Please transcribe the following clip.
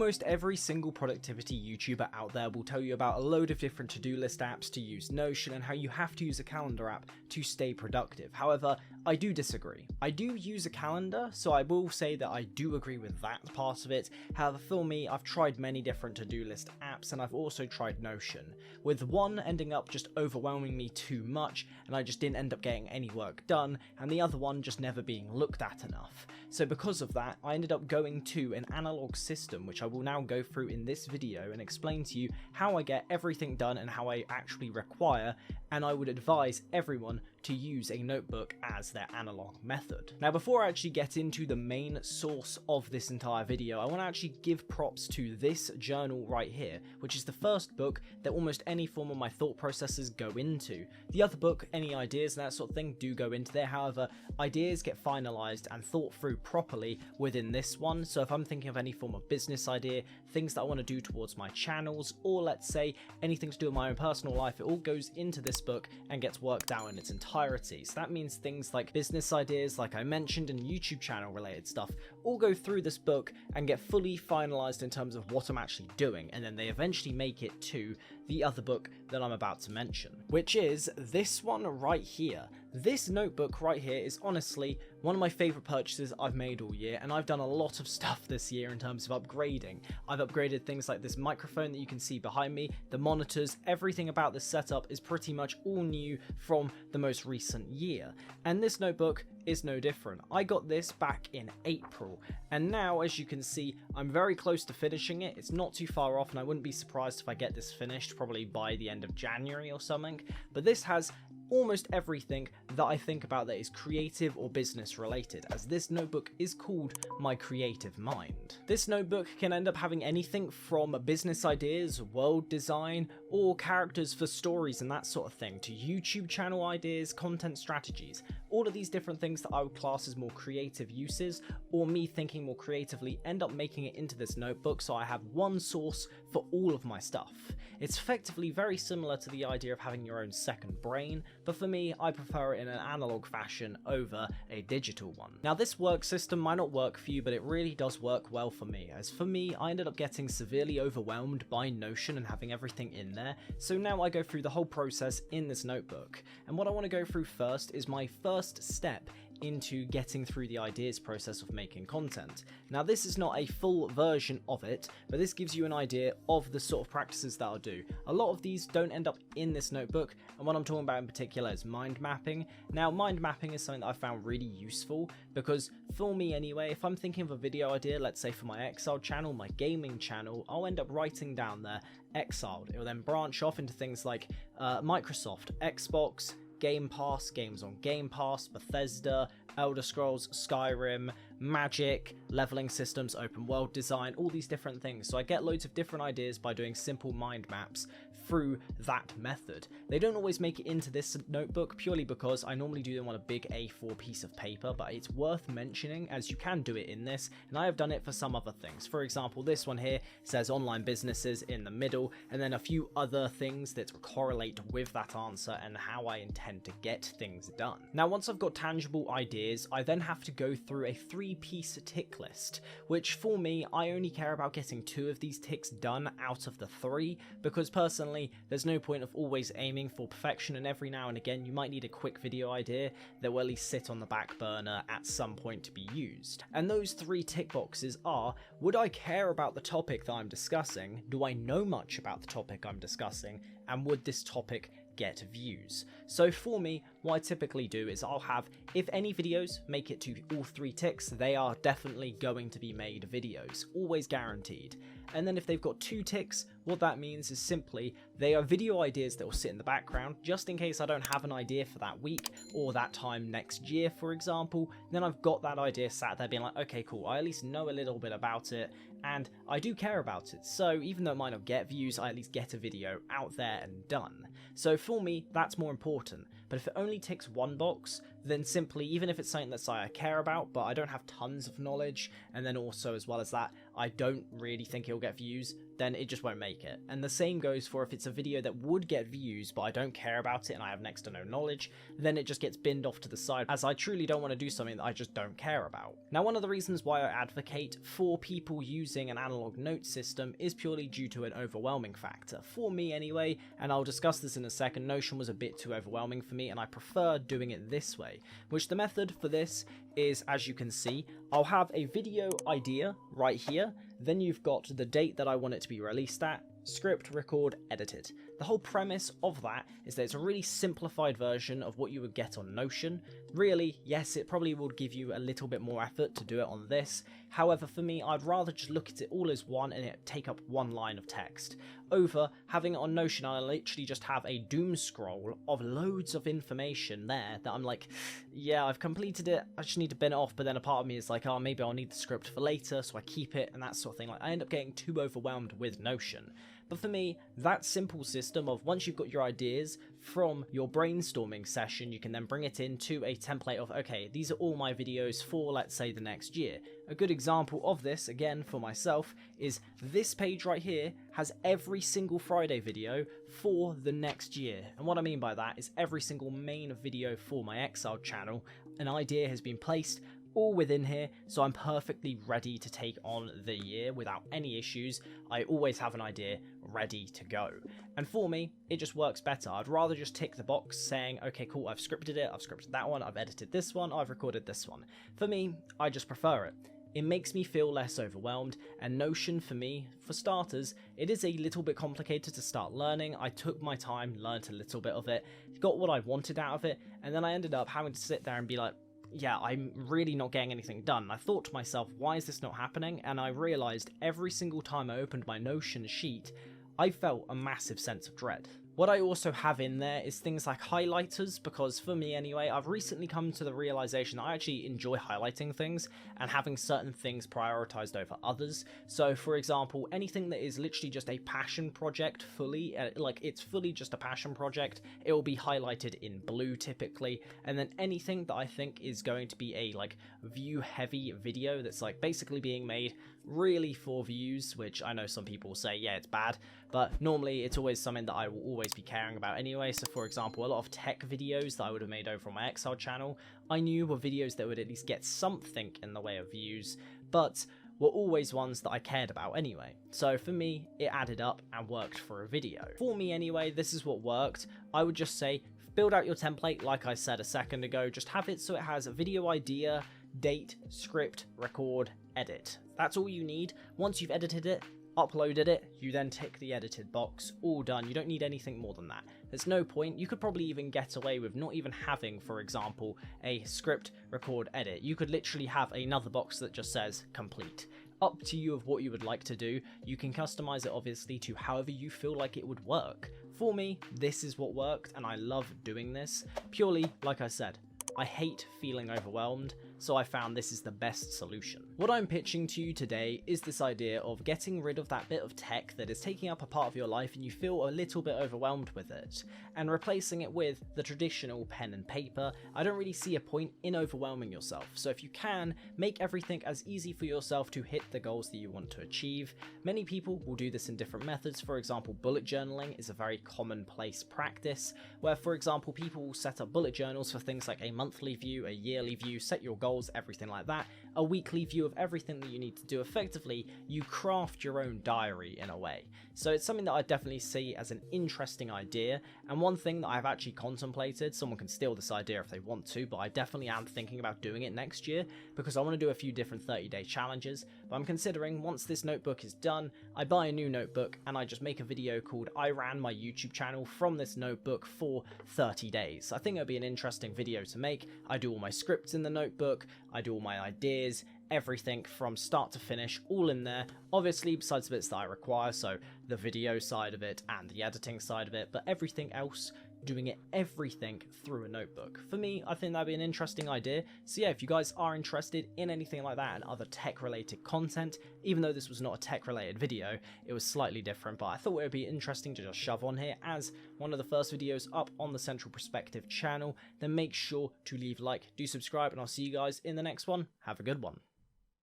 Almost every single productivity YouTuber out there will tell you about a load of different to-do list apps to use Notion and how you have to use a calendar app to stay productive. However, I do disagree. I do use a calendar, so I will say that I do agree with that part of it. However, for me, I've tried many different to-do list apps and I've also tried Notion, with one ending up just overwhelming me too much and I just didn't end up getting any work done, and the other one just never being looked at enough. So because of that, I ended up going to an Anolog system, which I will now go through in this video and explain to you how I get everything done and how I actually require, and I would advise everyone to use a notebook as their Anolog method. Now, before I actually get into the main source of this entire video, I want to actually give props to this journal right here, which is the first book that almost any form of my thought processes go into. The other book, any ideas and that sort of thing, do go into there. However, ideas get finalized and thought through properly within this one. So if I'm thinking of any form of business idea, things that I want to do towards my channels, or let's say anything to do with my own personal life, it all goes into this book and gets worked out in its entirety. So that means things like business ideas, like I mentioned, and YouTube channel related stuff all go through this book and get fully finalized in terms of what I'm actually doing, and then they eventually make it to the other book that I'm about to mention, which is this one right here. This notebook right here is honestly one of my favourite purchases I've made all year, and I've done a lot of stuff this year in terms of upgrading. I've upgraded things like this microphone that you can see behind me, the monitors, everything about this setup is pretty much all new from the most recent year. And this notebook is no different. I got this back in April, and now as you can see, I'm very close to finishing it. It's not too far off, and I wouldn't be surprised if I get this finished probably by the end of January or something. But this has almost everything that I think about that is creative or business related, as this notebook is called my creative mind. This notebook can end up having anything from business ideas, world design, or characters for stories and that sort of thing, to YouTube channel ideas, content strategies. All of these different things that I would class as more creative uses, or me thinking more creatively, end up making it into this notebook, so I have one source for all of my stuff. It's effectively very similar to the idea of having your own second brain, but for me, I prefer it in an analog fashion over a digital one. Now, this work system might not work for you, but it really does work well for me, as for me, I ended up getting severely overwhelmed by Notion and having everything in there, so now I go through the whole process in this notebook. And what I want to go through first is my first step into getting through the ideas process of making content. Now, this is not a full version of it, but this gives you an idea of the sort of practices that I'll do. A lot of these don't end up in this notebook, and what I'm talking about in particular is mind mapping. Now, mind mapping is something that I found really useful, because for me anyway, if I'm thinking of a video idea, let's say for my Exiled channel, my gaming channel, I'll end up writing down there Exiled. It will then branch off into things like Microsoft, Xbox, Game Pass, games on Game Pass, Bethesda, Elder Scrolls, Skyrim, Magic, leveling systems, open world design, all these different things. So I get loads of different ideas by doing simple mind maps through that method. They don't always make it into this notebook purely because I normally do them on a big A4 piece of paper, but it's worth mentioning as you can do it in this, and I have done it for some other things. For example, this one here says online businesses in the middle, and then a few other things that correlate with that answer and how I intend to get things done. Now, once I've got tangible ideas, I then have to go through a 3-piece tick list, which for me, I only care about getting 2 of these ticks done out of the 3, because personally, there's no point of always aiming for perfection, and every now and again you might need a quick video idea that will at least sit on the back burner at some point to be used. And those 3 tick boxes are: would I care about the topic that I'm discussing? Do I know much about the topic I'm discussing? And would this topic get views? So for me, what I typically do is I'll have, if any videos make it to all 3 ticks, they are definitely going to be made videos, always guaranteed. And then if they've got 2 ticks, what that means is simply they are video ideas that will sit in the background just in case I don't have an idea for that week or that time next year, for example. Then I've got that idea sat there being like, okay, cool, I at least know a little bit about it and I do care about it. So even though it might not get views, I at least get a video out there and done. So for me, that's more important. But if it only ticks 1 box, then simply, even if it's something that I care about, but I don't have tons of knowledge, and then also as well as that, I don't really think it'll get views, then it just won't make it. And the same goes for if it's a video that would get views but I don't care about it and I have next to no knowledge, then it just gets binned off to the side, as I truly don't want to do something that I just don't care about. Now, one of the reasons why I advocate for people using an analog note system is purely due to an overwhelming factor. For me anyway, and I'll discuss this in a second, Notion was a bit too overwhelming for me and I prefer doing it this way, which the method for this is, as you can see, I'll have a video idea right here, then you've got the date that I want it to be released at, script, record, edit it. The whole premise of that is that it's a really simplified version of what you would get on Notion. Really, yes, it probably would give you a little bit more effort to do it on this. However, for me, I'd rather just look at it all as one and it take up one line of text. Over having it on Notion, I literally just have a doom scroll of loads of information there that I'm like, yeah, I've completed it, I just need to bin it off, but then a part of me is like, oh, maybe I'll need the script for later, so I keep it and that sort of thing. Like, I end up getting too overwhelmed with Notion. But for me, that simple system of once you've got your ideas from your brainstorming session, you can then bring it into a template of, okay, these are all my videos for, let's say, the next year. A good example of this, again, for myself, is this page right here has every single Friday video for the next year. And what I mean by that is every single main video for my Exiled channel, an idea has been placed all within here, so I'm perfectly ready to take on the year without any issues. I always have an idea ready to go. And for me, it just works better. I'd rather just tick the box saying, okay, cool, I've scripted it, I've scripted that one, I've edited this one, I've recorded this one. For me, I just prefer it. It makes me feel less overwhelmed, and Notion for me, for starters, it is a little bit complicated to start learning. I took my time, learned a little bit of it, got what I wanted out of it, and then I ended up having to sit there and be like, yeah, I'm really not getting anything done. I thought to myself, why is this not happening? And I realised every single time I opened my Notion sheet, I felt a massive sense of dread. What I also have in there is things like highlighters, because for me anyway, I've recently come to the realization that I actually enjoy highlighting things and having certain things prioritized over others. So for example, anything that is literally just a passion project fully, like it's fully just a passion project, it will be highlighted in blue typically, and then anything that I think is going to be a like view heavy video that's like basically being made really for views, which I know some people say, yeah, it's bad, but normally it's always something that I will always be caring about anyway. So for example, a lot of tech videos that I would have made over on my Exile channel, I knew were videos that would at least get something in the way of views, but were always ones that I cared about anyway. So for me, it added up and worked for a video. For me anyway, this is what worked. I would just say, build out your template like I said a second ago, just have it so it has a video idea, date, script, record, edit. That's all you need. Once you've edited it, uploaded it, you then tick the edited box, all done. You don't need anything more than that. There's no point. You could probably even get away with not even having, for example, a script, record, edit. You could literally have another box that just says complete. Up to you of what you would like to do. You can customize it obviously to however you feel like it would work. For me, this is what worked and I love doing this. Purely, like I said, I hate feeling overwhelmed, so I found this is the best solution. What I'm pitching to you today is this idea of getting rid of that bit of tech that is taking up a part of your life and you feel a little bit overwhelmed with it, and replacing it with the traditional pen and paper. I don't really see a point in overwhelming yourself, so if you can, make everything as easy for yourself to hit the goals that you want to achieve. Many people will do this in different methods. For example, bullet journaling is a very commonplace practice, where for example people will set up bullet journals for things like a monthly view, a yearly view, set your goals, everything like that, a weekly view of everything that you need to do. Effectively, you craft your own diary in a way. So it's something that I definitely see as an interesting idea, and one thing that I've actually contemplated, someone can steal this idea if they want to, but I definitely am thinking about doing it next year, because I want to do a few different 30-day challenges, but I'm considering once this notebook is done, I buy a new notebook and I just make a video called I ran my YouTube channel from this notebook for 30 days. I think it would be an interesting video to make. I do all my scripts in the notebook, I do all my ideas, everything from start to finish, all in there, obviously besides the bits that I require, so the video side of it and the editing side of it, but everything else, doing everything through a notebook. For me, I think that'd be an interesting idea. So yeah, if you guys are interested in anything like that and other tech related content, even though this was not a tech related video, it was slightly different, but I thought it would be interesting to just shove on here as one of the first videos up on the Central Perspective channel, then make sure to leave a like, do subscribe, and I'll see you guys in the next one. Have a good one.